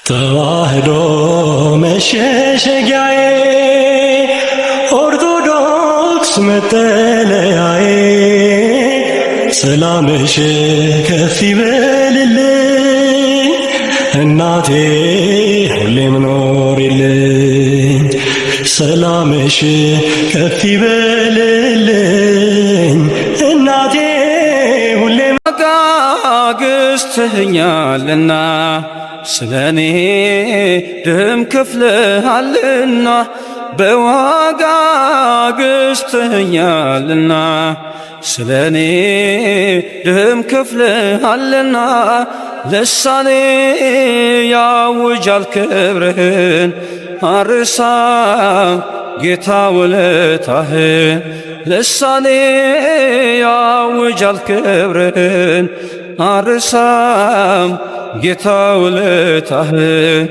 ተዋህዶ መሸሸጊያዬ ኦርቶዶክስ መጠለያዬ ሰላምሽ ከፍ ይበልልኝ እናቴ ሁሌም ኖሪልኝ ሰላምሽ ከፍ ይበልልኝ እናቴ ሁሌም አጋግስተኸኛልና ስለኔ ደም ከፍለሃልና በዋጋ ገዝተኸኛልና ስለኔ ደም ከፍለሃልና ልሳኔ ያውጃል ክብርህን አርሳም ጌታ ውለታህን ልሳኔ ያውጃል ክብርህን አርሳም ጌታ ውለታህን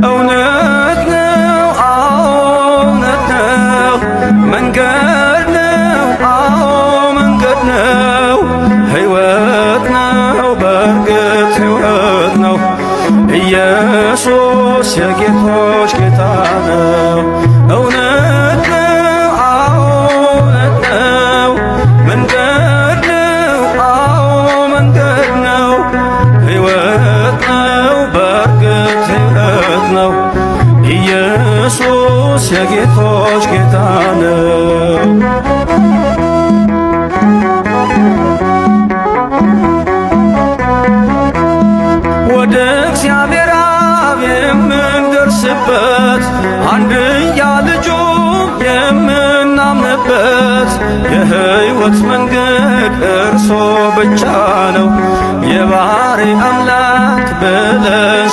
እውነት ነው እውነት ነው መንገድ ነው መንገድ ነው ሕይወት ነው በእርግጥ ሕይወት ነው ኢየሱስ የጌቶች ጌታ ነው እውነት ነው እውነት ነው መንገድ ነው መንገድ ነው ሕይወት ነው በእርግጥ ሕይወት ነው ኢየሱስ የጌቶች ጌታ ነው። ወደ እግዚአብሔር አብ የምንደርስበት አንድያ ልጁ የምናምንበት የሕይወት መንገድ እርሶ ብቻ ነው የባሕሪ አምላክ ብለን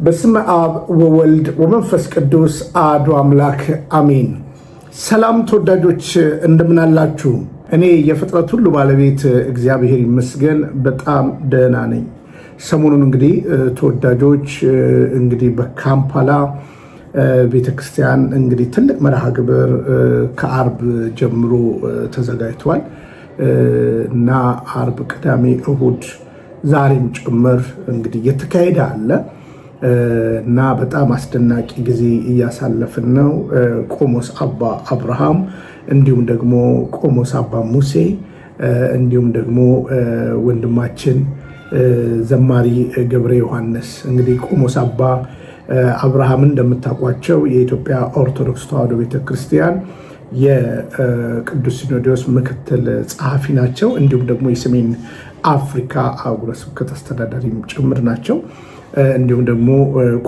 በስመ አብ ወወልድ ወመንፈስ ቅዱስ አሐዱ አምላክ አሜን። ሰላም ተወዳጆች እንደምን አላችሁ? እኔ የፍጥረት ሁሉ ባለቤት እግዚአብሔር ይመስገን በጣም ደህና ነኝ። ሰሞኑን እንግዲህ ተወዳጆች እንግዲህ በካምፓላ ቤተክርስቲያን እንግዲህ ትልቅ መርሃ ግብር ከአርብ ጀምሮ ተዘጋጅቷል እና አርብ፣ ቅዳሜ፣ እሁድ ዛሬም ጭምር እንግዲህ እየተካሄደ አለ እና በጣም አስደናቂ ጊዜ እያሳለፍን ነው። ቆሞስ አባ አብርሃም እንዲሁም ደግሞ ቆሞስ አባ ሙሴ እንዲሁም ደግሞ ወንድማችን ዘማሪ ገብረ ዮሐንስ እንግዲህ ቆሞስ አባ አብርሃም እንደምታውቋቸው የኢትዮጵያ ኦርቶዶክስ ተዋሕዶ ቤተክርስቲያን የቅዱስ ሲኖዶስ ምክትል ጸሐፊ ናቸው። እንዲሁም ደግሞ የሰሜን አፍሪካ አህጉረ ስብከት አስተዳዳሪም ጭምር ናቸው። እንዲሁም ደግሞ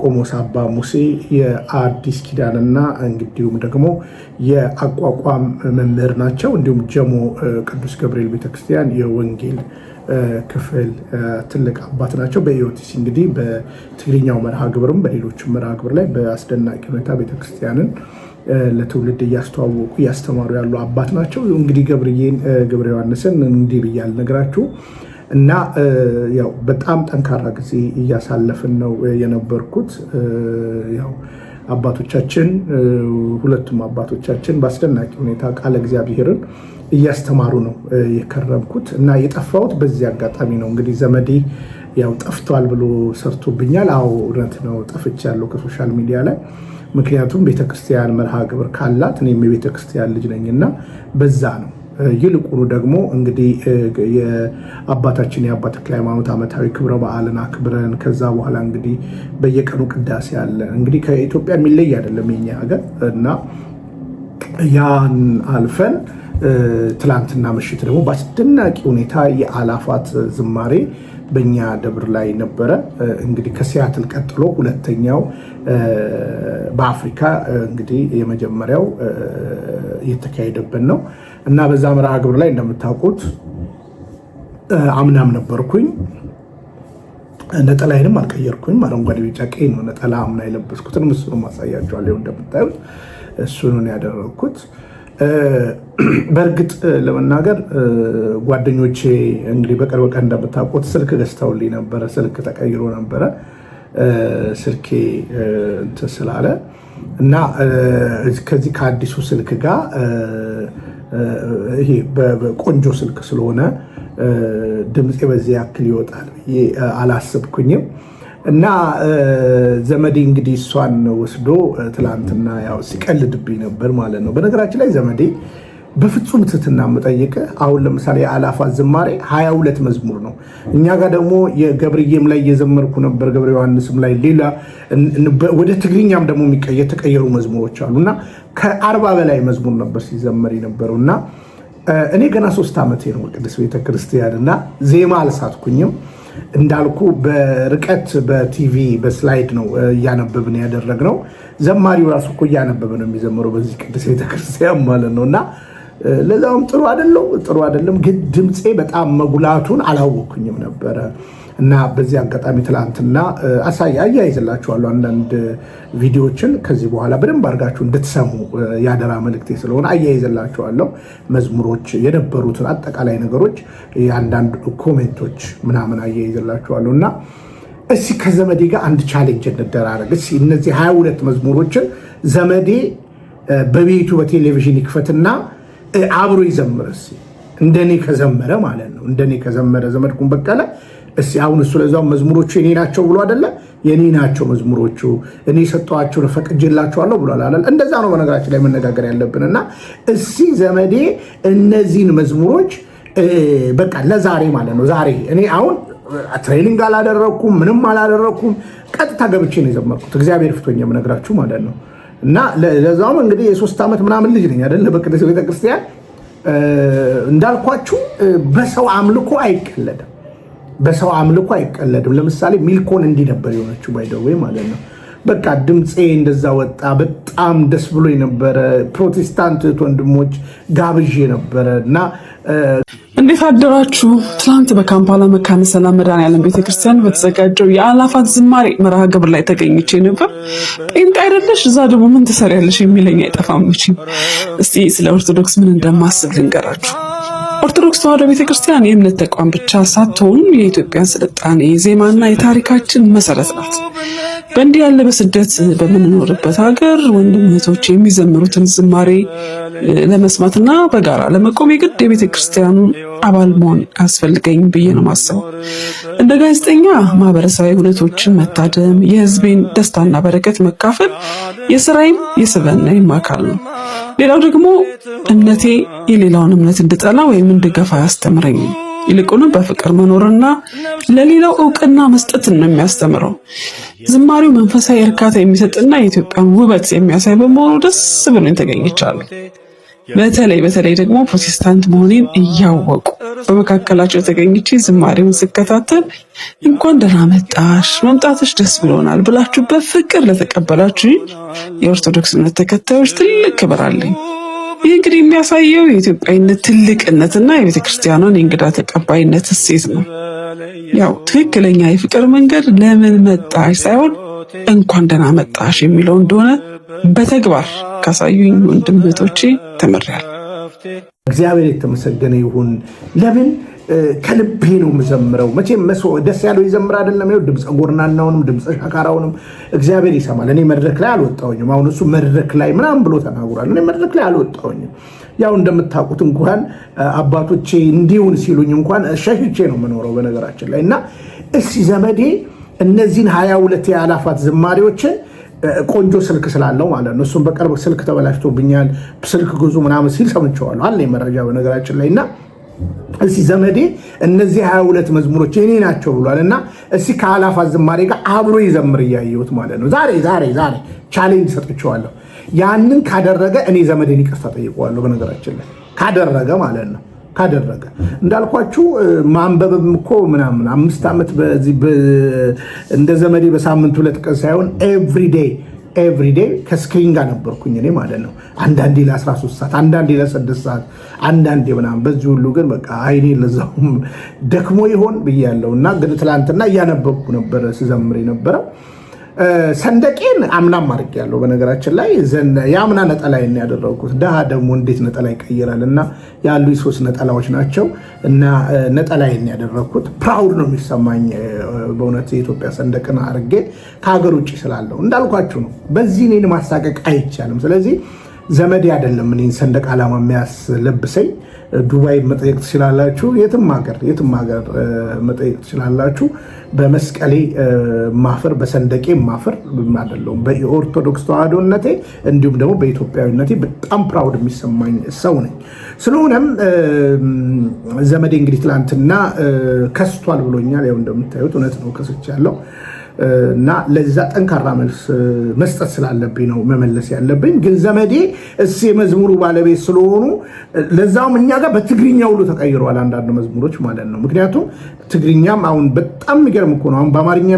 ቆሞስ አባ ሙሴ የአዲስ ኪዳንና እንዲሁም ደግሞ የአቋቋም መምህር ናቸው። እንዲሁም ጀሞ ቅዱስ ገብርኤል ቤተክርስቲያን የወንጌል ክፍል ትልቅ አባት ናቸው። በኢዮቲሲ እንግዲህ በትግርኛው መርሃ ግብርም በሌሎችም መርሃ ግብር ላይ በአስደናቂ ሁኔታ ቤተክርስቲያንን ለትውልድ እያስተዋወቁ እያስተማሩ ያሉ አባት ናቸው። እንግዲህ ገብረ ዮሐንስን እንዲህ ብዬ አልነግራችሁ እና ያው በጣም ጠንካራ ጊዜ እያሳለፍን ነው የነበርኩት። ያው አባቶቻችን ሁለቱም አባቶቻችን በአስደናቂ ሁኔታ ቃለ እግዚአብሔርን እያስተማሩ ነው የከረምኩት እና የጠፋሁት በዚህ አጋጣሚ ነው። እንግዲህ ዘመዴ ያው ጠፍቷል ብሎ ሰርቶብኛል። አዎ እውነት ነው፣ ጠፍቻለሁ ከሶሻል ሚዲያ ላይ። ምክንያቱም ቤተክርስቲያን መርሃ ግብር ካላት እኔም የቤተክርስቲያን ልጅ ነኝና በዛ ነው። ይልቁኑ ደግሞ እንግዲህ የአባታችን የአባ ተክለ ሃይማኖት ዓመታዊ ክብረ በዓልን አክብረን ከዛ በኋላ እንግዲህ በየቀኑ ቅዳሴ አለ። እንግዲህ ከኢትዮጵያ የሚለይ አይደለም የኛ ሀገር እና ያን አልፈን ትላንትና ምሽት ደግሞ በአስደናቂ ሁኔታ የአላፋት ዝማሬ በእኛ ደብር ላይ ነበረ። እንግዲህ ከሲያትል ቀጥሎ ሁለተኛው በአፍሪካ እንግዲህ የመጀመሪያው የተካሄደበት ነው እና በዛ መርሃ ግብር ላይ እንደምታውቁት አምናም ነበርኩኝ ነጠላይንም አልቀየርኩኝ። አረንጓዴ ቢጫ ቀይ ነው ነጠላ አምና የለበስኩትን ምስሉ ማሳያቸዋለሁ። እንደምታዩት እሱን ያደረኩት። በእርግጥ ለመናገር ጓደኞቼ እንግዲህ በቅርብ ቀን እንደምታውቁት ስልክ ገዝተውልኝ ነበረ። ስልክ ተቀይሮ ነበረ ስልኬ እንትን ስላለ እና ከዚህ ከአዲሱ ስልክ ጋር ይሄ በቆንጆ ስልክ ስለሆነ ድምፄ በዚህ ያክል ይወጣል ብዬ አላሰብኩኝም። እና ዘመዴ እንግዲህ እሷን ወስዶ ትላንትና ያው ሲቀልድብኝ ነበር ማለት ነው። በነገራችን ላይ ዘመዴ በፍጹም ትህትና የምጠይቅ አሁን ለምሳሌ የአእላፋት ዝማሬ 22 መዝሙር ነው። እኛ ጋር ደግሞ የገብርዬም ላይ እየዘመርኩ ነበር፣ ገብረ ዮሐንስም ላይ ሌላ ወደ ትግርኛም ደግሞ የተቀየሩ መዝሙሮች አሉ እና ከ40 በላይ መዝሙር ነበር ሲዘመር የነበረው እና እኔ ገና 3 ዓመቴ ነው ቅድስት ቤተክርስቲያን እና ዜማ አልሳትኩኝም። እንዳልኩ በርቀት በቲቪ በስላይድ ነው እያነበብን ያደረግነው። ዘማሪው ራሱ እኮ እያነበበ ነው የሚዘምረው በዚህ ቅድስት ቤተክርስቲያን ማለት ነው እና ለዛውም ጥሩ አይደለም፣ ግን ድምፄ በጣም መጉላቱን አላወኩኝም ነበረ እና በዚህ አጋጣሚ ትላንትና አያይዝላችኋለሁ አንዳንድ ቪዲዮዎችን ከዚህ በኋላ በደንብ አድርጋችሁ እንድትሰሙ ያደራ መልእክቴ ስለሆነ አያይዝላችኋለሁ። መዝሙሮች የነበሩትን አጠቃላይ ነገሮች የአንዳንድ ኮሜንቶች ምናምን አያይዝላችኋለሁ እና እስኪ ከዘመዴ ጋር አንድ ቻሌንጅ እንደራረግ። እስኪ እነዚህ 22 መዝሙሮችን ዘመዴ በቤቱ በቴሌቪዥን ይክፈትና አብሮ ይዘምር። እንደኔ ከዘመረ ማለት ነው። እንደኔ ከዘመረ ዘመድኩን በቀለ እስኪ አሁን እሱ ለዛው መዝሙሮቹ የኔ ናቸው ብሎ አይደለ? የኔ ናቸው መዝሙሮቹ እኔ ሰጠዋቸው ፈቅጄላቸዋለሁ ብሏል አይደል? እንደዛ ነው በነገራችን ላይ መነጋገር ያለብንና እስኪ ዘመዴ እነዚህን መዝሙሮች በቃ ለዛሬ ማለት ነው ዛሬ እኔ አሁን ትሬኒንግ አላደረኩም ምንም አላደረኩም፣ ቀጥታ ገብቼ ነው የዘመርኩት። እግዚአብሔር ፍቶኝ የምነግራችሁ ማለት ነው። እና ለዛውም እንግዲህ የ3 ዓመት ምናምን ልጅ ነኝ አይደለ? በቅድስት ቤተክርስቲያን እንዳልኳችሁ በሰው አምልኮ አይቀለድም። በሰው አምልኮ አይቀለድም። ለምሳሌ ሚልኮን እንዲህ ነበር የሆነችው ባይደዌ ማለት ነው። በቃ ድምፄ እንደዛ ወጣ። በጣም ደስ ብሎ የነበረ ፕሮቴስታንት ወንድሞች ጋብዤ ነበረ እና እንዴት አደራችሁ? ትላንት በካምፓላ መካነ ሰላም መድኃኔዓለም ቤተክርስቲያን በተዘጋጀው የአእላፋት ዝማሬ መርሃ ግብር ላይ ተገኝቼ ነበር። ጴንጤ አይደለሽ እዛ ደግሞ ምን ትሰሪያለሽ የሚለኝ አይጠፋም። እስቲ ስለ ኦርቶዶክስ ምን እንደማስብ ልንገራችሁ። ኦርቶዶክስ ተዋሕዶ ቤተክርስቲያን የእምነት ተቋም ብቻ ሳትሆን የኢትዮጵያን ስልጣኔ ዜማና የታሪካችን መሰረት ናት። በእንዲህ ያለ በስደት በምንኖርበት ሀገር ወንድም እህቶች የሚዘምሩትን ዝማሬ ለመስማትና በጋራ ለመቆም የግድ የቤተክርስቲያኑ አባል መሆን አያስፈልገኝም ብዬ ነው ማስበው። እንደ ጋዜጠኛ ማህበረሰባዊ ሁነቶችን መታደም፣ የህዝቤን ደስታና በረከት መካፈል የስራዬም የስብዕናዬም አካል ነው። ሌላው ደግሞ እምነቴ የሌላውን እምነት እንድጠላ ወይም እንድገፋ አያስተምረኝም። ይልቁንም በፍቅር መኖርና ለሌላው እውቅና መስጠትን ነው የሚያስተምረው። ዝማሬው መንፈሳዊ እርካታ የሚሰጥና የኢትዮጵያን ውበት የሚያሳይ በመሆኑ ደስ ብሎኝ ተገኝቻለሁ። በተለይ ደግሞ ፕሮቴስታንት መሆኔን እያወቁ በመካከላቸው ተገኝቼ ዝማሬውን ስከታተል እንኳን ደህና መጣሽ፣ መምጣትሽ ደስ ብሎናል ብላችሁ በፍቅር ለተቀበላችሁ የኦርቶዶክስ እምነት ተከታዮች ትልቅ ክብር አለኝ። ይህ እንግዲህ የሚያሳየው የኢትዮጵያዊነት ትልቅነትና የቤተክርስቲያኗን የእንግዳ ተቀባይነት እሴት ነው። ያው ትክክለኛ የፍቅር መንገድ ለምን መጣሽ ሳይሆን እንኳን ደህና መጣሽ የሚለው እንደሆነ በተግባር ካሳዩኝ ወንድም እህቶቼ ተመሪያለሁ። እግዚአብሔር የተመሰገነ ይሁን። ለምን ከልቤ ነው የምዘምረው። መቼም ደስ ያለው ይዘምር አይደለም። ይኸው ድምፀ ጎርናናውንም ድምፀ ሻካራውንም እግዚአብሔር ይሰማል። እኔ መድረክ ላይ አልወጣሁኝም። አሁን እሱ መድረክ ላይ ምናምን ብሎ ተናግሯል። እኔ መድረክ ላይ አልወጣሁኝም። ያው እንደምታውቁት እንኳን አባቶቼ እንዲሁን ሲሉኝ እንኳን ሸሽቼ ነው የምኖረው በነገራችን ላይ እና እስኪ ዘመዴ እነዚህን 22 የአእላፋት ዝማሬዎችን ቆንጆ ስልክ ስላለው ማለት ነው። እሱም በቅርብ ስልክ ተበላሽቶብኛል ስልክ ግዙ ምናምን ሲል ሰምቼዋለሁ አለ መረጃ በነገራችን ላይ እና እስኪ ዘመዴ እነዚህ 22 መዝሙሮች የኔ ናቸው ብሏል እና እስኪ ከአእላፋት ዝማሬ ጋር አብሮ ይዘምር እያየሁት ማለት ነው። ዛሬ ቻሌንጅ ሰጥቼዋለሁ። ያንን ካደረገ እኔ ዘመዴን ይቅርታ ጠይቀዋለሁ። በነገራችን ላይ ካደረገ ማለት ነው ካደረገ እንዳልኳችሁ ማንበብም እኮ ምናምን 5 ዓመት በዚህ እንደ ዘመዴ በሳምንት 2 ቀን ሳይሆን ኤቭሪዴይ ኤቭሪዴይ ከስክሪን ጋር ነበርኩኝ እኔ ማለት ነው። አንዳንዴ ለ13 ሰዓት፣ አንዳንዴ ለ6 ሰዓት፣ አንዳንዴ ምናምን። በዚህ ሁሉ ግን በቃ አይኔ ለዛውም ደክሞ ይሆን ብያለሁ እና ግን ትላንትና እያነበብኩ ነበረ ስዘምር የነበረው። ሰንደቄን አምናም አድርጌያለሁ። በነገራችን ላይ የአምና ነጠላይን ያደረግኩት። ድሃ ደግሞ እንዴት ነጠላ ይቀይራል? እና ያሉ 3 ነጠላዎች ናቸው እና ነጠላይን ያደረግኩት። ፕራውድ ነው የሚሰማኝ በእውነት የኢትዮጵያ ሰንደቅን አድርጌ ከሀገር ውጭ ስላለው። እንዳልኳችሁ ነው፣ በዚህ እኔን ማሳቀቅ አይቻልም። ስለዚህ ዘመዴ አይደለም እኔን ሰንደቅ ዓላማ የሚያስለብሰኝ። ዱባይ መጠየቅ ትችላላችሁ፣ የትም ሀገር መጠየቅ ትችላላችሁ። በመስቀሌ ማፈር፣ በሰንደቄ ማፈር አይደለሁም። በኦርቶዶክስ ተዋህዶነቴ እንዲሁም ደግሞ በኢትዮጵያዊነቴ በጣም ፕራውድ የሚሰማኝ ሰው ነኝ። ስለሆነም ዘመዴ እንግዲህ ትላንትና ከስቷል ብሎኛል። ያው እንደምታዩት እውነት ነው፣ ከስቻለሁ እና ለዛ ጠንካራ መልስ መስጠት ስላለብኝ ነው መመለስ ያለብኝ። ግን ዘመዴ እስ የመዝሙሩ ባለቤት ስለሆኑ ለዛውም እኛ ጋር በትግርኛ ሁሉ ተቀይረዋል አንዳንድ መዝሙሮች ማለት ነው። ምክንያቱም ትግርኛም አሁን በጣም የሚገርም እኮ ነው። አሁን በአማርኛ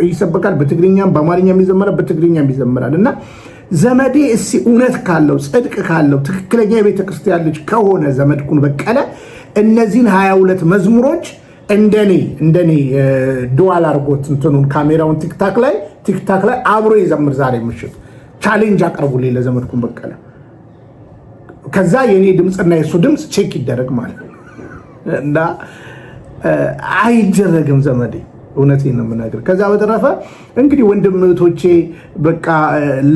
ይሰበካል፣ በትግርኛም በአማርኛ የሚዘመራል፣ በትግርኛም ይዘመራል። እና ዘመዴ እስ እውነት ካለው ጽድቅ ካለው ትክክለኛ የቤተክርስቲያን ልጅ ከሆነ ዘመድኩን በቀለ እነዚህን 22 መዝሙሮች እንደኔ ዱዋል አርጎት እንትኑን ካሜራውን ቲክታክ ላይ አብሮ ይዘምር። ዛሬ ምሽት ቻሌንጅ አቀርቡልኝ ለዘመድኩን በቀለ። ከዛ የኔ ድምፅና የሱ ድምፅ ቼክ ይደረግ ማለት ነው። እና አይደረግም ዘመዴ፣ እውነቴን ነው የምናገር። ከዛ በተረፈ እንግዲህ ወንድም እህቶቼ በቃ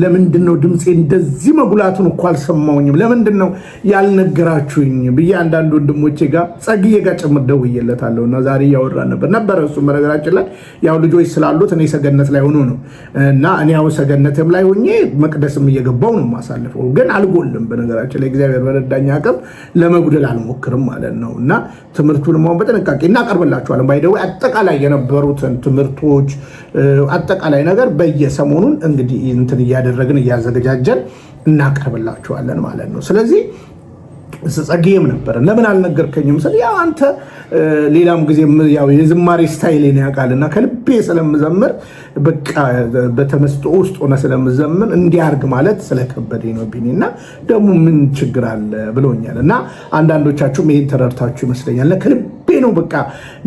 ለምንድን ነው ድምፄ እንደዚህ መጉላቱን እኮ አልሰማሁኝም፣ ለምንድን ነው ያልነገራችሁኝ ብዬ አንዳንድ ወንድሞቼ ጋር ጸግዬ ጋር ጭምር ደውዬለታለሁ እና ዛሬ እያወራን ነበረ። እሱም በነገራችን ላይ ያው ልጆች ስላሉት እኔ ሰገነት ላይ ሆኖ ነው እና እኔ ያው ሰገነትም ላይ ሆኜ መቅደስም እየገባው ነው የማሳልፈው። ግን አልጎልም። በነገራችን ላይ እግዚአብሔር በረዳኝ አቅም ለመጉደል አልሞክርም ማለት ነው። እና ትምህርቱንም አሁን በጥንቃቄ እናቀርብላችኋለን። ባይደው አጠቃላይ የነበሩትን ትምህርቶች አጠቃላይ ነገር በየሰሞኑን እንግዲህ እንትን እያደረግን እያዘገጃጀን እናቀርብላችኋለን ማለት ነው። ስለዚህ ጸግዬም ነበር ለምን አልነገርከኝም ስል ያው አንተ ሌላም ጊዜ ያው የዝማሬ ስታይሌን ያውቃልና ከልቤ ስለምዘምር በቃ በተመስጦ ውስጥ ሆነ ስለምዘምር እንዲያርግ ማለት ስለከበደኝ ነው ቢኒና ደግሞ ምን ችግር አለ ብሎኛል። እና አንዳንዶቻችሁም ይሄን ተረድታችሁ ይመስለኛል። ከልቤ ነው በቃ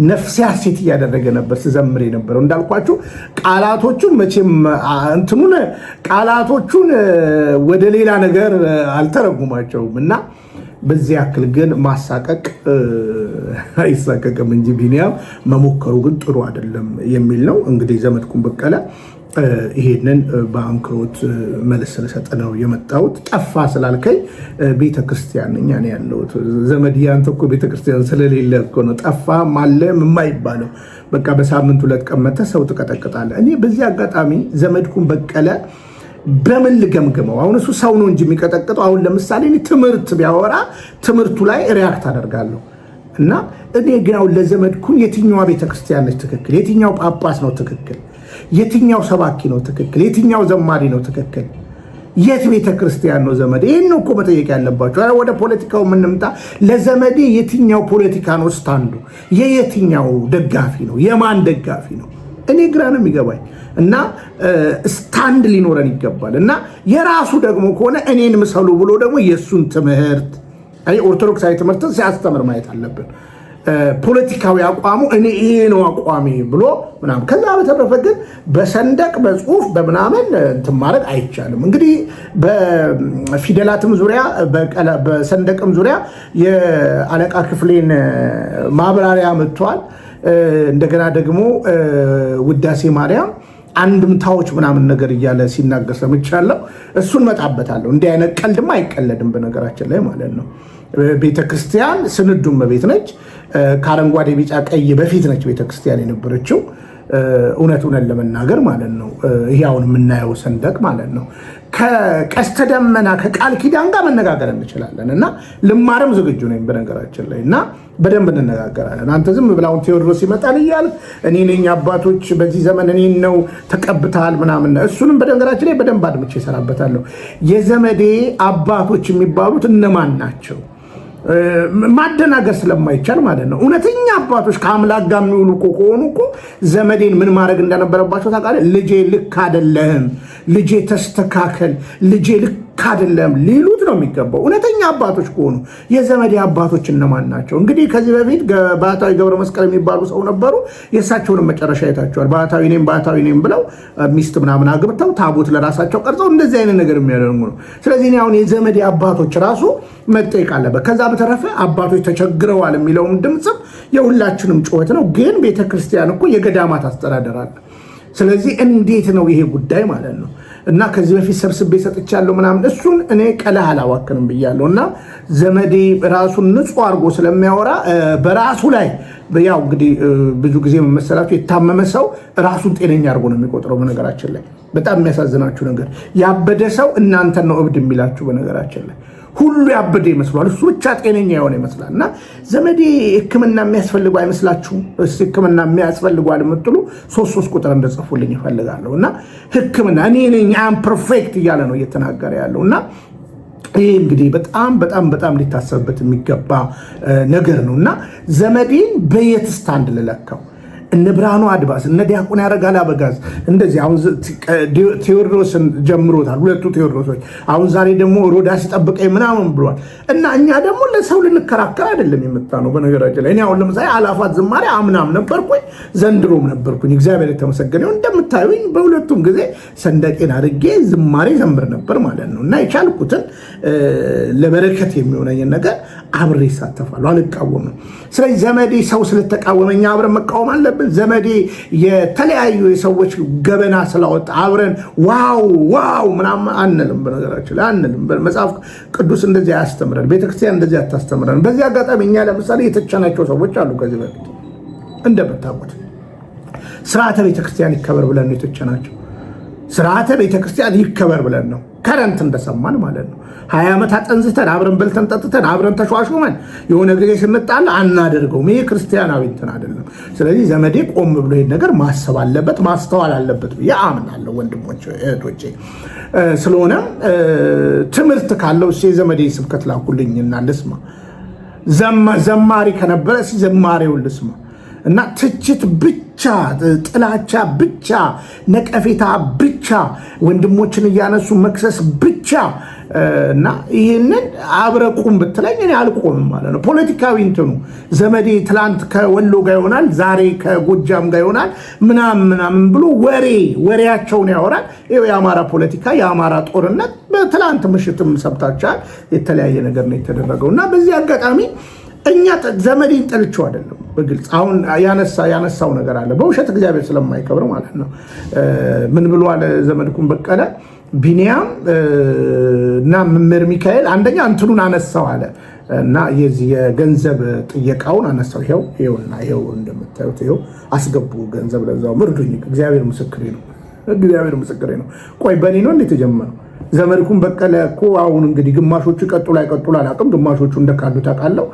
ነፍሴ ሐሴት እያደረገ ነበር ስዘምር የነበረው። እንዳልኳችሁ ቃላቶቹን መቼም እንትኑን ቃላቶቹን ወደ ሌላ ነገር አልተረጉማቸውም እና በዚህ ያክል ግን ማሳቀቅ አይሳቀቅም እንጂ ቢኒያም መሞከሩ ግን ጥሩ አይደለም የሚል ነው። እንግዲህ ዘመድኩን በቀለ ይሄንን በአንክሮት መልስ ስለሰጠ ነው የመጣሁት። ጠፋ ስላልከኝ ቤተክርስቲያን ነኝ እኔ ያለሁት። ዘመድ ያንተ እኮ ቤተክርስቲያን ስለሌለ እኮ ነው ጠፋ ማለም የማይባለው። በቃ በሳምንት 2 ቀን መተህ ሰው ትቀጠቅጣለህ። እኔ በዚህ አጋጣሚ ዘመድኩን በቀለ በምን ልገምገመው? አሁን እሱ ሰው ነው እንጂ የሚቀጠቅጠው። አሁን ለምሳሌ እኔ ትምህርት ቢያወራ ትምህርቱ ላይ ሪያክት አደርጋለሁ እና እኔ ግን አሁን ለዘመድኩን የትኛዋ ቤተክርስቲያን ነች ትክክል? የትኛው ጳጳስ ነው ትክክል? የትኛው ሰባኪ ነው ትክክል? የትኛው ዘማሪ ነው ትክክል? የት ቤተክርስቲያን ነው ዘመዴ? ይህን ነው እኮ መጠየቅ ያለባቸው። ወደ ፖለቲካው የምንምጣ ለዘመዴ የትኛው ፖለቲካ ነው ስታንዱ? የየትኛው ደጋፊ ነው? የማን ደጋፊ ነው? እኔ ግራ ነው የሚገባኝ። እና ስታንድ ሊኖረን ይገባል። እና የራሱ ደግሞ ከሆነ እኔን ምሰሉ ብሎ ደግሞ የእሱን ትምህርት ኦርቶዶክሳዊ ትምህርትን ሲያስተምር ማየት አለብን። ፖለቲካዊ አቋሙ እኔ ይሄ ነው አቋሚ ብሎ ምናምን። ከዛ በተረፈ ግን በሰንደቅ በጽሁፍ በምናምን እንትን ማድረግ አይቻልም። እንግዲህ በፊደላትም ዙሪያ በሰንደቅም ዙሪያ የአለቃ ክፍሌን ማብራሪያ መጥቷል። እንደገና ደግሞ ውዳሴ ማርያም አንድምታዎች ምናምን ነገር እያለ ሲናገር ሰምቻለሁ። እሱን መጣበታለሁ። እንዲህ አይነት ቀልድማ አይቀለድም በነገራችን ላይ ማለት ነው። ቤተክርስቲያን ስንዱም ቤት ነች። ከአረንጓዴ ቢጫ ቀይ በፊት ነች ቤተክርስቲያን የነበረችው። እውነቱን ለመናገር ማለት ነው። ይሄ አሁን የምናየው ሰንደቅ ማለት ነው ከቀስተ ደመና ከቃል ኪዳን ጋር መነጋገር እንችላለን እና ልማርም ዝግጁ ነኝ በነገራችን ላይ እና በደንብ እንነጋገራለን። አንተ ዝም ብላውን ቴዎድሮስ ይመጣል እያል እኔ ነኝ አባቶች በዚህ ዘመን እኔን ነው ተቀብተሃል ምናምን፣ እሱንም በነገራችን ላይ በደንብ አድምቼ እሰራበታለሁ። የዘመዴ አባቶች የሚባሉት እነማን ናቸው? ማደናገር ስለማይቻል ማለት ነው። እውነተኛ አባቶች ከአምላክ ጋር የሚውሉ ከሆኑ እኮ ዘመዴን ምን ማድረግ እንደነበረባቸው ታውቃለህ? ልጄ ልክ አይደለም፣ ልጄ ተስተካከል፣ ልጄ ልክ አይደለም ሊሉት ነው የሚገባው። እውነተኛ አባቶች ከሆኑ የዘመዴ አባቶች እነማን ናቸው? እንግዲህ ከዚህ በፊት ባህታዊ ገብረ መስቀል የሚባሉ ሰው ነበሩ። የእሳቸውንም መጨረሻ አይታችኋል። ባህታዊ ነኝ ብለው ሚስት ምናምን አግብተው ታቦት ለራሳቸው ቀርጸው እንደዚህ አይነት ነገር የሚያደርጉ ነው። ስለዚህ እኔ አሁን የዘመዴ አባቶች ራሱ መጠየቅ አለበት። ከዛ በተረፈ አባቶች ተቸግረዋል የሚለውም ድምፅም የሁላችንም ጩኸት ነው። ግን ቤተክርስቲያን እኮ የገዳማት አስተዳደር አለ። ስለዚህ እንዴት ነው ይሄ ጉዳይ ማለት ነው? እና ከዚህ በፊት ሰብስቤ ሰጥቻለሁ ምናምን እሱን እኔ ቀለህ አላዋክንም ብያለሁ። እና ዘመዴ ራሱን ንጹህ አድርጎ ስለሚያወራ በራሱ ላይ ያው እንግዲህ ብዙ ጊዜ መመሰላችሁ የታመመ ሰው ራሱን ጤነኛ አድርጎ ነው የሚቆጥረው። በነገራችን ላይ በጣም የሚያሳዝናችሁ ነገር ያበደ ሰው እናንተን ነው እብድ የሚላችሁ። በነገራችን ላይ ሁሉ ያበደ ይመስሏል፣ እሱ ብቻ ጤነኛ የሆነ ይመስላል። እና ዘመዴ ሕክምና የሚያስፈልገው አይመስላችሁም? ሕክምና የሚያስፈልገዋል የምትሉ 3 ቁጥር እንደጽፉልኝ ይፈልጋለሁ። እና ሕክምና እኔ ነኝ አም ፐርፌክት እያለ ነው እየተናገረ ያለው። እና ይህ እንግዲህ በጣም ሊታሰብበት የሚገባ ነገር ነው። እና ዘመዴን በየት ስታንድ ልለካው? እነ ብርሃኑ አድባስ እነ ዲያቆን ያረጋል አበጋዝ እንደዚህ አሁን ቴዎድሮስን ጀምሮታል። ሁለቱ ቴዎድሮሶች አሁን ዛሬ ደግሞ ሮዳስ ሲጠብቀኝ ምናምን ብሏል። እና እኛ ደግሞ ለሰው ልንከራከር አይደለም የመጣ ነው። በነገራችን ላይ እኔ አሁን ለምሳሌ አላፋት ዝማሬ አምናም ነበርኩኝ ዘንድሮም ነበርኩኝ። እግዚአብሔር የተመሰገነው እንደምታዩኝ በሁለቱም ጊዜ ሰንደቄን አድርጌ ዝማሬ ዘምር ነበር ማለት ነው። እና የቻልኩትን ለበረከት የሚሆነኝን ነገር አብሬ ይሳተፋሉ፣ አልቃወምም። ስለዚህ ዘመዴ ሰው ስለተቃወመኛ አብረን መቃወም አለብን። ዘመዴ የተለያዩ የሰዎች ገበና ስላወጣ አብረን ዋው ምናምን አንልም። በነገራችን ላይ አንልም። መጽሐፍ ቅዱስ እንደዚህ አያስተምረን፣ ቤተክርስቲያን እንደዚህ አታስተምረን። በዚህ አጋጣሚ እኛ ለምሳሌ የተቸናቸው ሰዎች አሉ። ከዚህ በፊት እንደምታውቁት ስርዓተ ቤተክርስቲያን ይከበር ብለን ነው የተቸናቸው። ስርዓተ ቤተክርስቲያን ይከበር ብለን ነው ከረንት እንደሰማን ማለት ነው። 20 ዓመት አጠንዝተን አብረን በልተን ጠጥተን አብረን ተሿሹመን የሆነ ጊዜ ስንጣላ አናደርገውም። ይሄ ክርስቲያናዊ እንትን አይደለም። ስለዚህ ዘመዴ ቆም ብሎ ይሄን ነገር ማሰብ አለበት፣ ማስተዋል አለበት ብዬ አምናለሁ ወንድሞች እህቶቼ። ስለሆነም ትምህርት ካለው የዘመዴ ስብከት ላኩልኝና ልስማ። ዘማሪ ከነበረ ዘማሪውን ልስማ። እና ትችት ብቻ፣ ጥላቻ ብቻ፣ ነቀፌታ ብቻ፣ ወንድሞችን እያነሱ መክሰስ ብቻ እና ይህንን አብረቁም ብትለኝ እኔ አልቆምም ማለት ነው። ፖለቲካዊ እንትኑ ዘመዴ ትላንት ከወሎ ጋር ይሆናል፣ ዛሬ ከጎጃም ጋር ይሆናል ምናምን ብሎ ወሬያቸውን ያወራል። ይኸው የአማራ ፖለቲካ፣ የአማራ ጦርነት በትላንት ምሽትም ሰብታችኋል። የተለያየ ነገር ነው የተደረገው። እና በዚህ አጋጣሚ እኛ ዘመዴን ጠልቼው አይደለም። በግልጽ አሁን ያነሳው ነገር አለ፣ በውሸት እግዚአብሔር ስለማይከብር ማለት ነው። ምን ብሏል ዘመድኩን በቀለ? ቢኒያም እና መምህር ሚካኤል አንደኛ እንትኑን አነሳው አለ እና የዚህ የገንዘብ ጥየቃውን አነሳው። ይኸው እንደምታዩት ይኸው አስገቡ ገንዘብ ለዛው ምርዱኝ። እግዚአብሔር ምስክሬ ነው። ቆይ በእኔ ነው እንዴት የተጀመረው? ዘመድኩን በቀለ እኮ አሁን እንግዲህ ግማሾቹ ይቀጥሉ አይቀጥሉ አላውቅም፣ ግማሾቹ እንደካሉ ታውቃለሁ።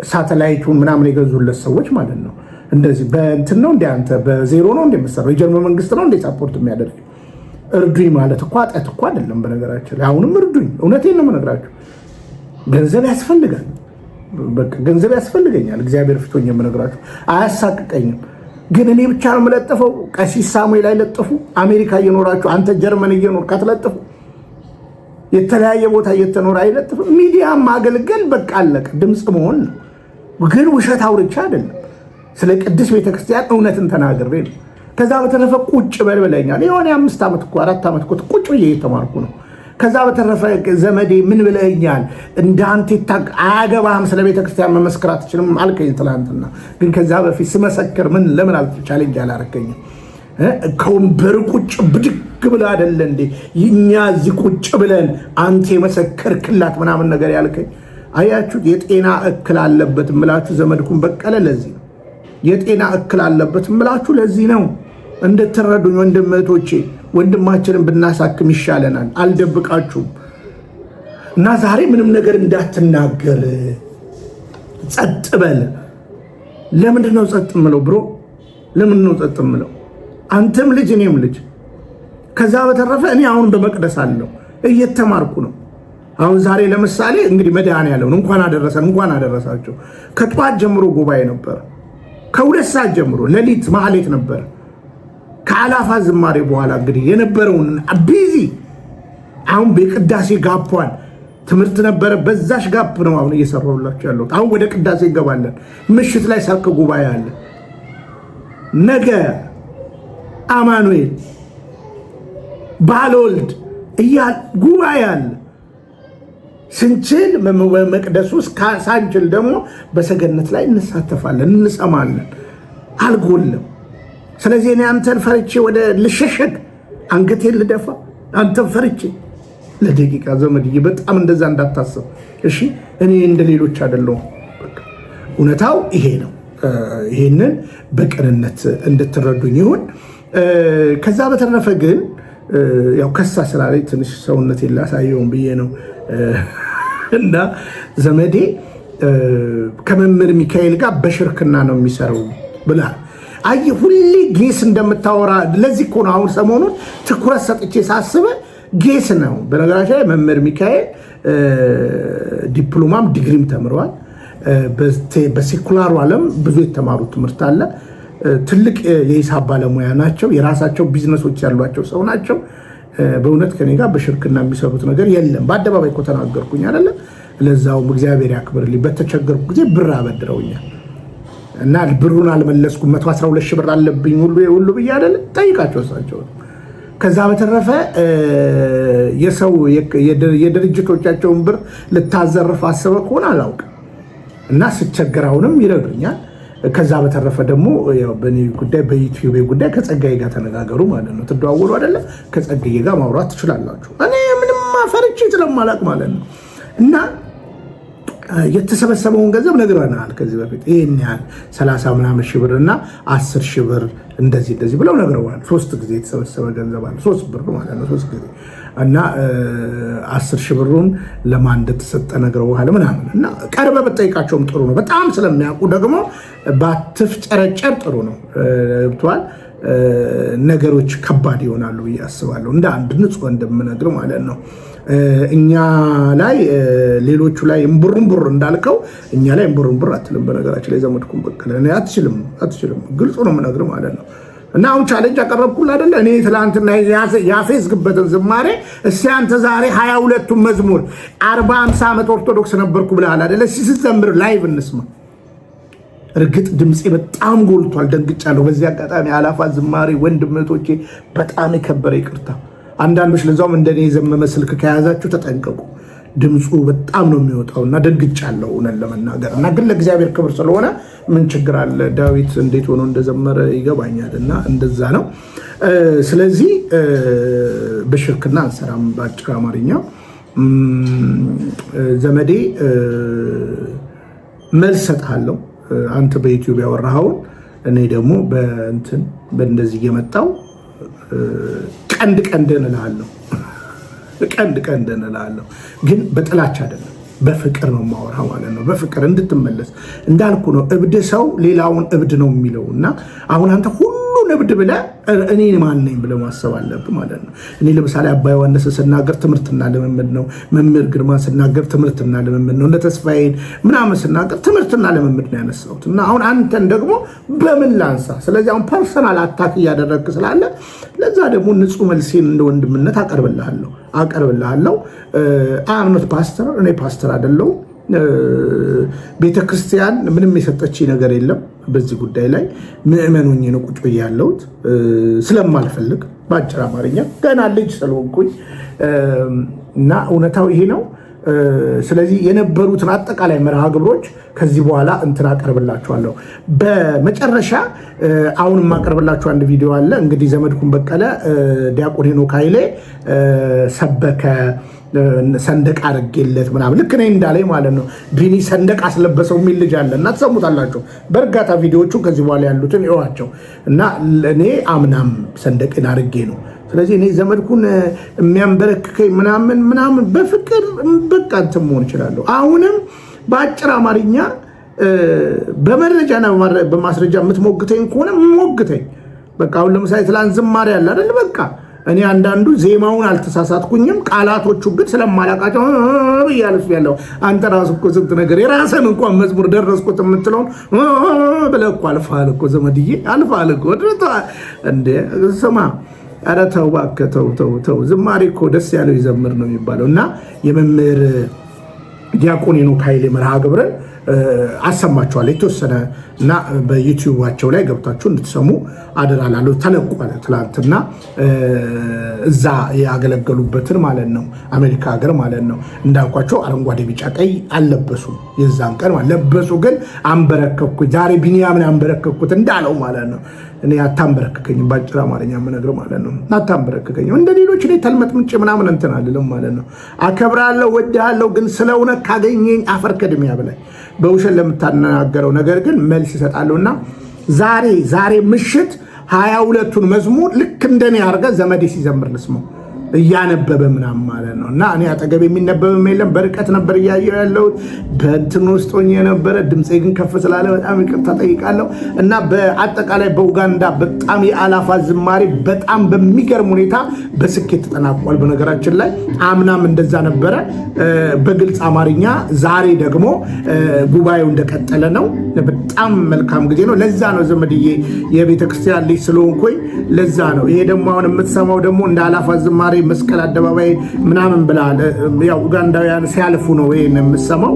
ሳተላይቱን ምናምን የገዙለት ሰዎች ማለት ነው። እንደዚህ በእንትን ነው እንደ አንተ በዜሮ ነው እንደምትሰራው የጀርመን መንግስት ነው እንደ ሳፖርት የሚያደርግ። እርዱኝ ማለት እኮ ኃጢአት እኮ አይደለም። በነገራችን ላይ አሁንም እርዱኝ፣ እውነቴን ነው የምነግራችሁ። ገንዘብ ያስፈልጋል፣ በቃ ገንዘብ ያስፈልገኛል። እግዚአብሔር ፊቶኝ የምነግራችሁ አያሳቅቀኝም። ግን እኔ ብቻ ነው የምለጥፈው። ቀሲስ ሳሙኤል አይለጥፉ። አሜሪካ እየኖራችሁ አንተ ጀርመን እየኖርክ አትለጥፉ። የተለያየ ቦታ እየተኖረ አይለጥፍም። ሚዲያ ማገልገል በቃ አለቀ፣ ድምፅ መሆን ነው። ግን ውሸት አውርቻ አይደለም። ስለ ቅድስት ቤተክርስቲያን እውነትን ተናግሬ ነው። ከዛ በተረፈ ቁጭ በል ብለኛል። የሆነ 5 ዓመት እኮ 4 ዓመት እኮ ቁጭ ብዬ የተማርኩ ነው። ከዛ በተረፈ ዘመዴ ምን ብለኛል? እንዳንተ አያገባህም፣ ስለ ቤተክርስቲያን መመስከር አትችልም አልከኝ ትላንትና። ግን ከዛ በፊት ስመሰክር ለምን ቻሌንጅ አላረከኝም? ከወንበር ቁጭ ብድግ ብለህ አይደለ እንዴ እኛ እዚህ ቁጭ ብለን አንተ የመሰከርክላት ምናምን ነገር ያልከኝ? አያችሁ፣ የጤና እክል አለበት እምላችሁ ዘመድኩን በቀለ ለዚህ ነው። የጤና እክል አለበት እምላችሁ ለዚህ ነው። እንድትረዱኝ ወንድም እህቶቼ፣ ወንድማችንን ብናሳክም ይሻለናል። አልደብቃችሁም። እና ዛሬ ምንም ነገር እንዳትናገር ጸጥ በል። ለምንድን ነው ጸጥ ምለው ብሮ? ለምን ነው ጸጥ ምለው? አንተም ልጅ እኔም ልጅ። ከዛ በተረፈ እኔ አሁን በመቅደስ አለው እየተማርኩ ነው። አሁን ዛሬ ለምሳሌ እንግዲህ መድኃኔዓለም እንኳን አደረሰን እንኳን አደረሳቸው። ከጧት ጀምሮ ጉባኤ ነበር። ከ2 ሰዓት ጀምሮ ሌሊት ማህሌት ነበር። ከአላፋት ዝማሬ በኋላ እንግዲህ የነበረውን ቢዚ አሁን በቅዳሴ ጋፕዋን ትምህርት ነበረ። በዛሽ ጋፕ ነው አሁን እየሰራሁላችሁ ያለሁት። አሁን ወደ ቅዳሴ እንገባለን። ምሽት ላይ ሰርክ ጉባኤ አለ። ነገ አማኑኤል ባለወልድ እያል ጉባኤ አለ። ስንችል መቅደስ ውስጥ ሳንችል ደግሞ በሰገነት ላይ እንሳተፋለን፣ እንሰማለን። አልጎልም። ስለዚህ እኔ አንተን ፈርቼ ወደ ልሸሸግ አንገቴን ልደፋ አንተን ፈርቼ ለደቂቃ ዘመድዬ በጣም እንደዛ እንዳታስብ እሺ። እኔ እንደ ሌሎች አይደለሁም። እውነታው ይሄ ነው። ይሄንን በቅንነት እንድትረዱኝ ይሁን። ከዛ በተረፈ ግን ያው ከሳ ስላለኝ ትንሽ ሰውነት ላሳየውን ብዬ ነው እና ዘመዴ ከመምህር ሚካኤል ጋር በሽርክና ነው የሚሰራው ብላ አይ ሁሌ ጌስ እንደምታወራ ለዚህ እኮ ነው አሁን ሰሞኑን ትኩረት ሰጥቼ ሳስበ ጌስ ነው። በነገራችን ላይ መምህር ሚካኤል ዲፕሎማም ዲግሪም ተምረዋል። በሴኩላሩ ዓለም ብዙ የተማሩት ትምህርት አለ። ትልቅ የሂሳብ ባለሙያ ናቸው። የራሳቸው ቢዝነሶች ያሏቸው ሰው ናቸው። በእውነት ከኔ ጋር በሽርክና የሚሰሩት ነገር የለም። በአደባባይ እኮ ተናገርኩኝ አይደለ? ለዛውም እግዚአብሔር ያክብርልኝ። በተቸገርኩ ጊዜ ብር አበድረውኛል እና ብሩን አልመለስኩም። 112 ሺህ ብር አለብኝ ሁሉ ብዬ አይደለ? ጠይቃቸው እሳቸው። ከዛ በተረፈ የሰው የድርጅቶቻቸውን ብር ልታዘርፍ አስበ ከሆነ አላውቅም እና ስቸገር አሁንም ይረዱኛል። ከዛ በተረፈ ደግሞ በኔ ጉዳይ በዩቲዩብ ጉዳይ ከጸጋዬ ጋር ተነጋገሩ ማለት ነው። ትደዋወሉ አይደለ? ከጸጋዬ ጋር ማውራት ትችላላችሁ። እኔ ምንም ፈርቼ ስለማላቅ ማለት ነው። እና የተሰበሰበውን ገንዘብ ነግረናል ከዚህ በፊት ይሄን ያህል 30 ምናምን ሺህ ብር እና 10 ሺህ ብር እንደዚህ ብለው ነግረዋል። 3 ጊዜ የተሰበሰበ ገንዘብ አለ። 3 ብር ማለት ነው 3 ጊዜ እና 10 ሺህ ብሩን ለማን እንደተሰጠ ነግረዋል ምናምን እና ቀርበ በጠይቃቸውም ጥሩ ነው። በጣም ስለሚያውቁ ደግሞ ባትፍጨረጨር ጥሩ ነው። ብቷል ነገሮች ከባድ ይሆናሉ ብዬ አስባለሁ። እንደ አንድ ንጹህ እንደምነግር ማለት ነው። እኛ ላይ ሌሎቹ ላይ እምቡርምቡር እንዳልከው እኛ ላይ እምቡርምቡር አትልም። በነገራችን ላይ ዘመድኩን በቀለ እኔ አትችልም ግልጹ ነው የምነግር ማለት ነው። እና አሁን ቻሌንጅ አቀረብኩልህ አይደለ? እኔ ትላንትና ያፌዝግበትን ዝማሬ እስኪ አንተ ዛሬ 22ቱን መዝሙር 40-50 ዓመት ኦርቶዶክስ ነበርኩ ብለሃል አይደለ? ስትዘምር ላይቭ እንስማ። እርግጥ ድምፄ በጣም ጎልቷል፣ ደንግጫለሁ። በዚህ አጋጣሚ አላፋት ዝማሬ ወንድም እህቶቼ በጣም የከበረ ይቅርታ። አንዳንዶች ለዛውም እንደኔ የዘመመ ስልክ ከያዛችሁ ተጠንቀቁ። ድምፁ በጣም ነው የሚወጣው እና ደንግጫለሁ እውነት ለመናገር እና ግን ለእግዚአብሔር ክብር ስለሆነ ምን ችግር አለ? ዳዊት እንዴት ሆኖ እንደዘመረ ይገባኛል እና እንደዛ ነው። ስለዚህ በሽርክና አንሰራም። በአጭር አማርኛ ዘመዴ መልስ ሰጥሃለሁ። አንተ በዩቲዩብ ያወራኸውን እኔ ደግሞ በእንደዚህ እየመጣው ቀንድ እንላለሁ። ግን በጥላቻ አይደለም፣ በፍቅር ነው ማወራ ማለት ነው። በፍቅር እንድትመለስ እንዳልኩ ነው። እብድ ሰው ሌላውን እብድ ነው የሚለው እና አሁን አንተ ሁሉን እብድ ብለህ እኔ ማን ነኝ ብለህ ማሰብ አለብህ ማለት ነው። እኔ ለምሳሌ አባ ዮሐንስ ስናገር ትምህርትና ልምምድ ነው። መምህር ግርማ ስናገር ትምህርትና ልምምድ ነው። እነ ተስፋዬን ምናምን ስናገር ትምህርትና ልምምድ ነው ያነሳሁት እና አሁን አንተን ደግሞ በምን ላንሳ? ስለዚህ አሁን ፐርሰናል አታክ እያደረግክ ስላለ ለዛ ደግሞ ንጹህ መልሴን እንደ ወንድምነት አቀርብልሃለሁ። አምኖት ፓስተር፣ እኔ ፓስተር አይደለሁም። ቤተክርስቲያን ምንም የሰጠች ነገር የለም በዚህ ጉዳይ ላይ። ምእመን ሆኜ ነው ቁጭ ብዬ ያለሁት ስለማልፈልግ፣ በአጭር አማርኛ ገና ልጅ ስለሆንኩኝ እና እውነታው ይሄ ነው። ስለዚህ የነበሩትን አጠቃላይ መርሃ ግብሮች ከዚህ በኋላ አቀርብላችኋለሁ። በመጨረሻ አሁን የማቀርብላችሁ አንድ ቪዲዮ አለ። እንግዲህ ዘመድኩን በቀለ ዲያቆን ሄኖክ ኃይሌ ሰበከ፣ ሰንደቅ አድርጌለት ምናምን ልክ ነኝ እንዳለኝ ማለት ነው። ቢኒ ሰንደቅ አስለበሰው የሚል ልጅ አለ እና ትሰሙታላችሁ በእርጋታ ቪዲዮዎቹ ከዚህ በኋላ ያሉትን ይዋቸው እና እኔ አምናም ሰንደቅን አድርጌ ነው። ስለዚህ እኔ ዘመድኩን የሚያንበረክከኝ ምናምን በፍቅር በቃ እንትን መሆን እችላለሁ። አሁንም በአጭር አማርኛ በመረጃና በማስረጃ የምትሞግተኝ ከሆነ ሞግተኝ። በቃ አሁን ለምሳሌ ትላንት ዝማሬ ያለ አይደል? በቃ እኔ አንዳንዱ ዜማውን አልተሳሳትኩኝም፣ ቃላቶቹ ግን ስለማላቃቸው ያልፍ ያለው አንተ ራስህ እኮ ስንት ነገር የራስህን እንኳን መዝሙር ደረስኩት የምትለውን ብለህ እኮ አልፈሃል እኮ ዘመድዬ፣ አልፈሃል እኮ እንደ ስማ። ኧረ ተው እባክህ ተው። ዝማሬ እኮ ደስ ያለው ይዘምር ነው የሚባለው። እና የመምህር ዲያቆን ሄኖክ ኃይሌ መርሃ ግብርን አሰማችኋለሁ የተወሰነ እና በዩቲዩባቸው ላይ ገብታችሁ እንድትሰሙ አደራላለሁ። ተለቋል ትላንትና እዛ ያገለገሉበትን ማለት ነው፣ አሜሪካ ሀገር ማለት ነው። እንዳልኳቸው አረንጓዴ ቢጫ ቀይ አልለበሱም የዛን ቀን ለበሱ፣ ግን አንበረከኩ። ዛሬ ቢንያምን አንበረከኩት እንዳለው ማለት ነው። እኔ አታንበረክከኝም፣ ባጭር አማርኛ የምነግርህ ማለት ነው። አታንበረክከኝም እንደ ሌሎች እኔ ተልመጥምጬ ምናምን እንትን አልልም ማለት ነው። አከብራለሁ፣ ወድሃለሁ፣ ግን ስለ እውነት ካገኘኝ አፈር ከድሜያ በላይ በውሸት ለምታናገረው ነገር ግን መልስ ይሰጣለሁ። እና ዛሬ ምሽት 22ቱን መዝሙር ልክ እንደኔ አድርገህ ዘመዴ ሲዘምር ልስማው እያነበበ ምናምን ማለት ነው። እና እኔ አጠገብ የሚነበብም የለም፣ በርቀት ነበር እያየሁ ያለሁት፣ በእንትን ውስጥ ሆኜ የነበረ ድምፄ ግን ከፍ ስላለ በጣም ይቅርታ ጠይቃለሁ። እና በአጠቃላይ በኡጋንዳ በጣም የአላፋት ዝማሬ በጣም በሚገርም ሁኔታ በስኬት ተጠናቋል። በነገራችን ላይ አምናም እንደዛ ነበረ በግልጽ አማርኛ። ዛሬ ደግሞ ጉባኤው እንደቀጠለ ነው። በጣም መልካም ጊዜ ነው። ለዛ ነው ዘመድዬ የቤተክርስቲያን ልጅ ስለሆንኩኝ ለዛ ነው። ይሄ ደግሞ አሁን የምትሰማው ደግሞ እንደ አላፋት ዝማሬ መስቀል አደባባይ ምናምን ብላል። ያው ኡጋንዳውያን ሲያልፉ ነው ይሄን የምሰማው።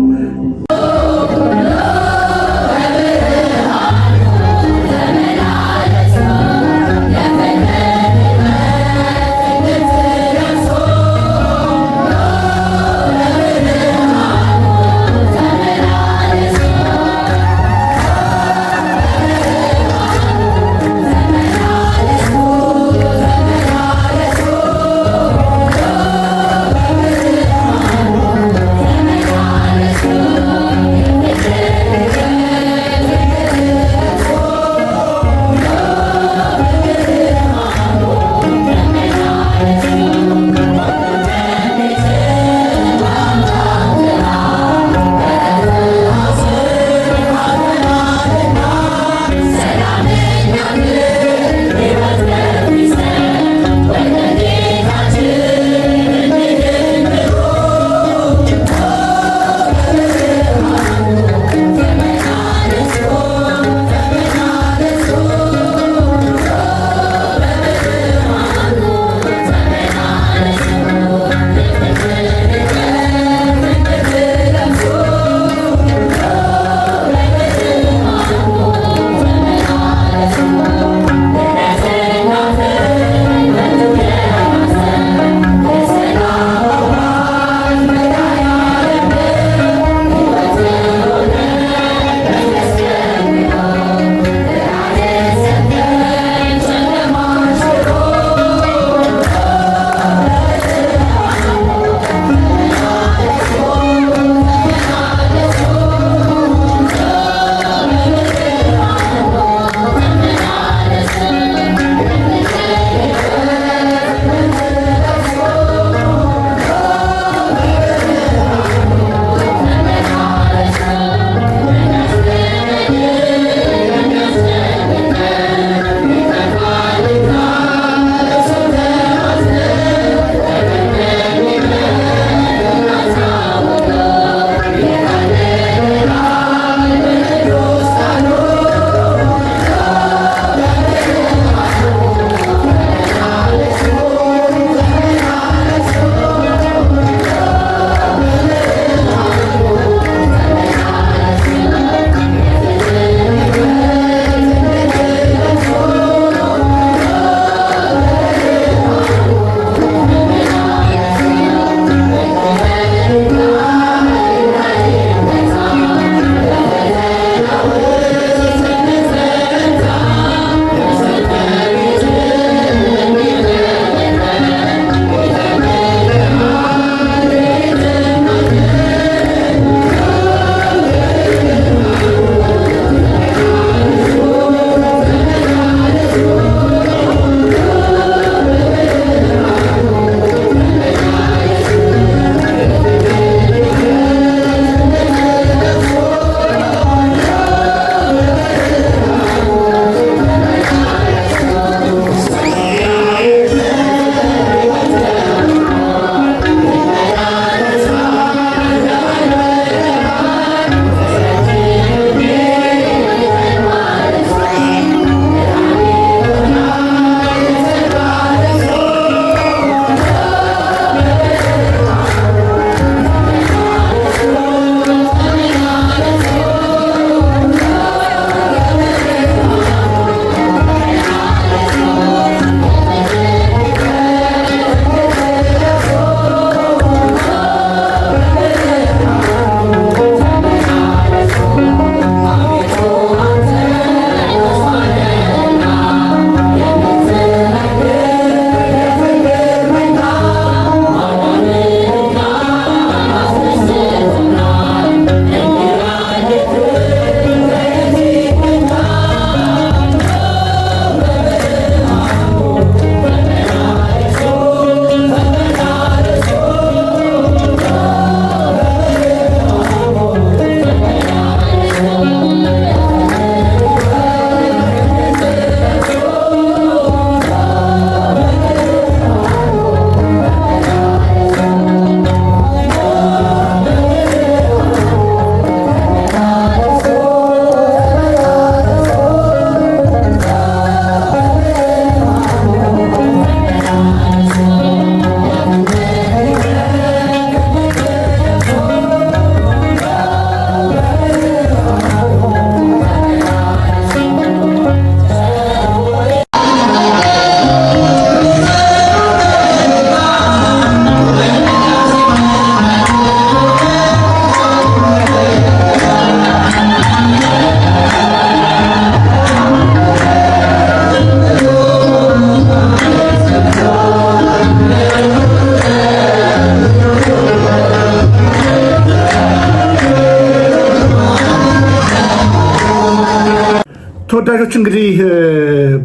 ተወዳጆች እንግዲህ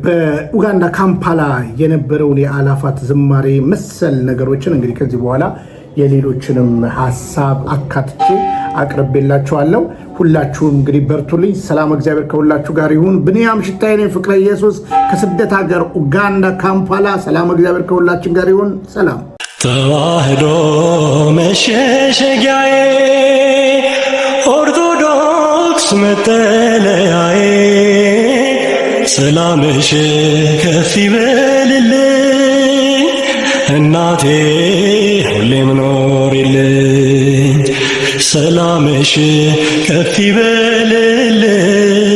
በኡጋንዳ ካምፓላ የነበረውን የአላፋት ዝማሬ መሰል ነገሮችን እንግዲህ ከዚህ በኋላ የሌሎችንም ሀሳብ አካትቼ አቅርቤላችኋለሁ። ሁላችሁም እንግዲህ በርቱልኝ። ሰላም እግዚአብሔር ከሁላችሁ ጋር ይሁን። ብንያም ሽታዬ ነኝ፣ ፍቅረ ኢየሱስ ከስደት ሀገር ኡጋንዳ ካምፓላ። ሰላም እግዚአብሔር ከሁላችን ጋር ይሁን። ሰላም። ተዋህዶ መሸሸጊያዬ፣ ኦርቶዶክስ መጠለያዬ፣ ሰላምሽ ከፍ ይበልልኝ እናቴ ሁሌም ኖሪልኝ። ሰላምሽ ከፍ ይበልልኝ